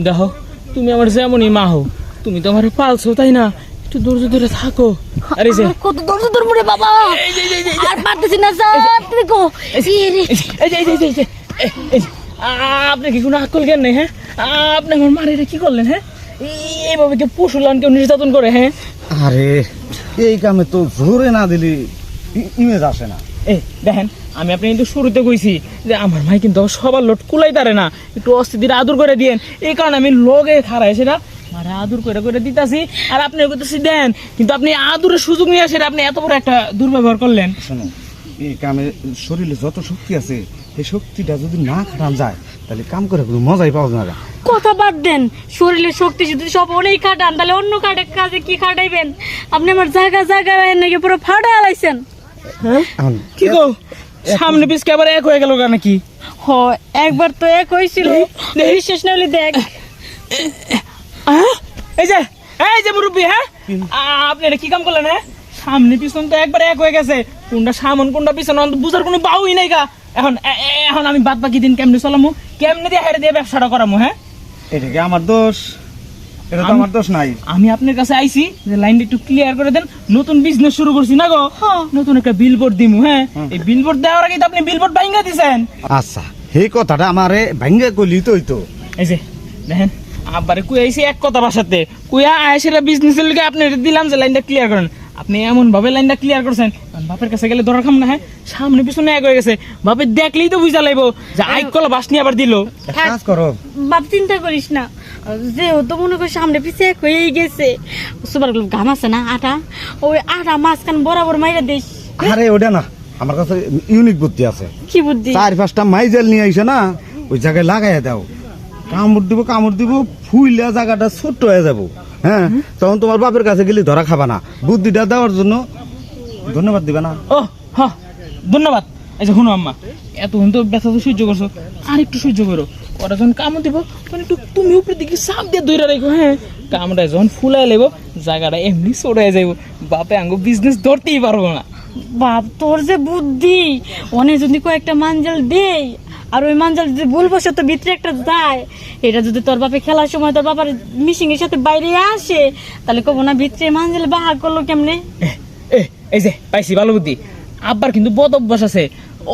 দেখো তুমি আমার যেমনই মা হও, তুমি তো আমার পালছো তাই না, একটু ধৈর্য ধরে থাকো। আরে যে কত ধৈর্য ধরবো রে বাবা, আর পারতেছি না স্যার। দেখো আপনি কি কোনো আকল জ্ঞান নেই? হ্যাঁ, আপনি আমার মারে কি করলেন? হ্যাঁ, এইভাবে কি পশু লান কেউ নির্যাতন করে? হ্যাঁ, আরে এই কামে তো জোরে না দিলি ইমেজ আসে না। দেখেন আমি আপনি কিন্তু শুরুতে কইছি যে আমার ভাই কিন্তু সবার লোট কুলাই তারে না, একটু অস্থিতির আদর করে দিয়েন। এই কারণে আমি লগে খাড়াই সেটা মারে আদর করে করে দিতাছি, আর আপনি করতেছি দেন, কিন্তু আপনি আদরের সুযোগ নিয়ে আসেন, আপনি এত বড় একটা দুর্ব্যবহার করলেন। শোনো, এই কামে শরীরে যত শক্তি আছে এই শক্তিটা যদি না খাটান যায় তাহলে কাম করে কোনো মজাই পাওয়া যায় না। কথা বাদ দেন, শরীরের শক্তি যদি সব অনেক খাটান তাহলে অন্য কাজে কি খাটাইবেন? আপনি আমার জায়গায় নাকি পুরো ফাটা আলাইছেন। হ্যাঁ কি গো, সামনে পিছকে আবার এক হয়ে গেল নাকি? হ, একবার তো এক হয়েছিল, বিশ্বাস না হলে দেখ। এই যে মুরব্বী, হ্যাঁ আপনি এটা কি কাম করলেন? হ্যাঁ, সামনে পিছন তো একবার এক হয়ে গেছে, কোনটা সামন কোনটা পিছন বুঝার কোনো বাউই নাই গা। এখন আমি বাদ বাকি দিন কেমনে চলামু, কেমনে দিয়ে হেরে দিয়ে ব্যবসাটা করামু? হ্যাঁ, এটা কি আমার দোষ? এটা তো আমার দোষ নাই। আমি আপনার কাছে আইছি যে লাইনটা একটু ক্লিয়ার করে দেন, নতুন বিজনেস শুরু করছি না গো, নতুন একটা বিলবোর্ড দিমু। হ্যাঁ, এই বিলবোর্ড দেওয়ার আগে তো আপনি বিলবোর্ড ভাঙা দিছেন। আচ্ছা, এই কথাটা আমারে ভাঙ্গে কইলি তো হইতো। এই যে দেখেন আব্বারে কুই আইছি এক কথা বাসাতে, কুইয়া আইসিরা বিজনেসের লিগে আপনি দিলাম যে লাইনটা ক্লিয়ার করেন। আপনি এমন ভাবে লাইনটা ক্লিয়ার করছেন, বাপের কাছে গেলে ধরা খাম না। হ্যাঁ, সামনে পিছনে এক হয়ে গেছে, বাপে দেখলেই তো বুঝা লাইব যে আইক কলা বাস নিয়ে আবার দিল। কাজ করো বাপ, চিন্তা করিস না, যেহেতু মনে করি সামনে পিছিয়ে এক হয়েই গেছে, সুপার ঘাম আছে না আটা, ওই আটা মাঝখান বরাবর মাইরা দিস। আরে ওটা না, আমার কাছে ইউনিক বুদ্ধি আছে। কি বুদ্ধি? 4-5টা মাইজেল নিয়ে আইসে না, ওই জায়গায় লাগাইয়া দাও, কামড় দিব ফুইলা জায়গাটা ছোট্ট হয়ে যাবো। হ্যাঁ, তখন তোমার বাপের কাছে গেলে ধরা খাবা না। বুদ্ধিটা দেওয়ার জন্য ধন্যবাদ দিবে না? ও হ্যাঁ, ধন্যবাদ। এই যে শুনো আম্মা, এতক্ষণ তো ব্যথা তো সহ্য করছো, আর একটু সহ্য করো। ওরা যখন কামড় দিব তখন একটু তুমি উপরে দিকে চাপ দিয়ে ধরে রাখো। হ্যাঁ, কামড়ায় যখন ফুলাই লেবো জায়গাটা এমনি চড়াই যাইব, বাপে আঙ্গো বিজনেস ধরতেই পারবো না। বাপ, তোর যে বুদ্ধি, অনেক যদি কয়েকটা মাঞ্জাল দেই, আর ওই মাঞ্জাল যদি ভুলবশত ভিতরে একটা যায়, এটা যদি তোর বাপে খেলার সময় তোর বাবার মিশিং এর সাথে বাইরে আসে, তাহলে কব না ভিতরে মাঞ্জাল বাহার করলো কেমনে? এই যে পাইছি ভালো বুদ্ধি। আব্বার কিন্তু বদ অভ্যাস আছে,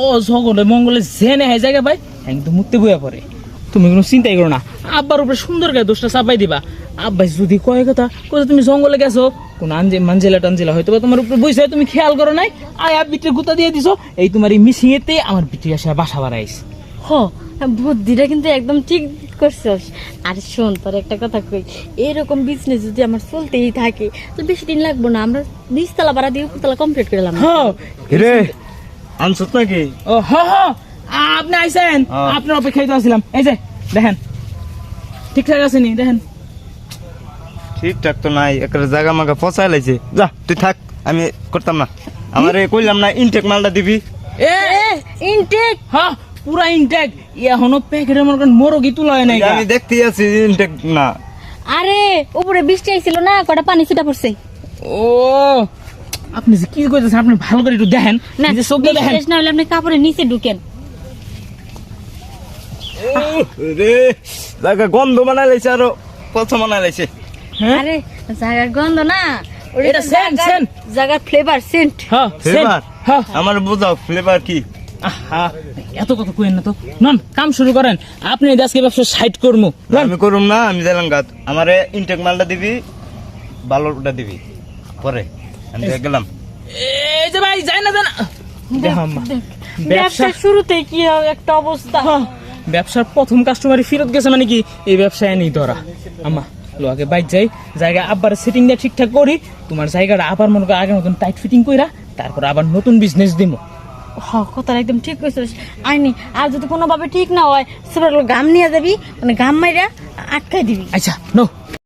ও জগলে মঙ্গলে জেনে হয় জায়গা পাই কিন্তু মুক্তি বইয়া পড়ে। তুমি কোনো চিন্তাই করো না, আব্বার উপরে সুন্দর করে দোষটা চাপাই দিবা। আব্বাই যদি কয় কথা তুমি জঙ্গলে গেছো, কোন মাঞ্জেলা টাঞ্জেলা হয়তো তোমার উপরে বইছে, তুমি খেয়াল করো নাই, আয়া বিটে গুতা দিয়ে দিছো, এই তোমার এই মিশিং এতে আমার বিটি আসে বাসা বাড়াইছে। হ, বুদ্ধিটা কিন্তু একদম ঠিক করছস। আর শোন, তোর একটা কথা কই, এরকম বিজনেস যদি আমার চলতেই থাকে তাহলে বেশি দিন লাগবো না, আমরা 20 তলা ভাড়া দিয়ে উপরতলা কমপ্লিট করে নিলাম। হ্যাঁ রে আনছত নাকি? ও হ্যাঁ, আপনি আইছেন, আপনার অপেক্ষায় তো আছিলাম। এই যে দেখেন ঠিকঠাক আছে নি, দেখেন ঠিকঠাক তো নাই, একটা জায়গা মাগা ফসাই লাইছে। যা তুই থাক, আমি করতাম না। আমারে কইলাম না ইনটেক মালটা দিবি। ইনটেক? হ্যাঁ, পুরা ইনটেক, এখনো প্যাকেটের মনে করেন মোরগি তুলা হয় নাই। আমি দেখতেই আছি ইনটেক না। আরে উপরে বৃষ্টি আইছিল না, কটা পানি ছিটা পড়ছে। ও আপনি যে কি কইতেছেন, আপনি ভালো করে একটু দেখেন, না নিজে চোখ দিয়ে দেখেন। বিশ্বাস না হলে আপনি কাপড়ের নিচে ঢুকেন। রে জায়গা গন্ধ বানাই লাইছে, আরো পচা বানাই লাইছে। হ্যাঁ, আরে জায়গার গন্ধ না, এটা সেন্ট সেন্ট, জায়গার ফ্লেভার সেন্ট। হ্যাঁ ফ্লেভার? হ্যাঁ, আমার বুঝাও ফ্লেভার কি? আহা এত কথা কইেন না তো, নন কাম শুরু করেন। আপনি আজকে ব্যবসা সাইড করমু। আমি করুম না, আমি দিলাম গাত। আমারে ইনটেক মালটা দিবি, ভালোটা দিবি, পরে আমি গেলাম। এই যে ভাই যাই না জানা, দেখো আম্মা, ব্যবসা শুরুতেই কি একটা অবস্থা। ব্যবসার প্রথম কাস্টমারই ফেরত গেছে মানে কি এই ব্যবসায় নেই ধরা। আম্মা লোকে বাইক যাই, জায়গা আবার সেটিং দিয়ে ঠিকঠাক করি, তোমার জায়গাটা আবার মনে করো আগের মতন টাইট ফিটিং কইরা তারপর আবার নতুন বিজনেস দিমু। কথাটা একদম ঠিক কইছিস আইনি। আর যদি কোনোভাবে ঠিক না হয়, সবার গাম নিয়ে যাবি, মানে গাম মাইরা আটকাই দিবি। আচ্ছা নো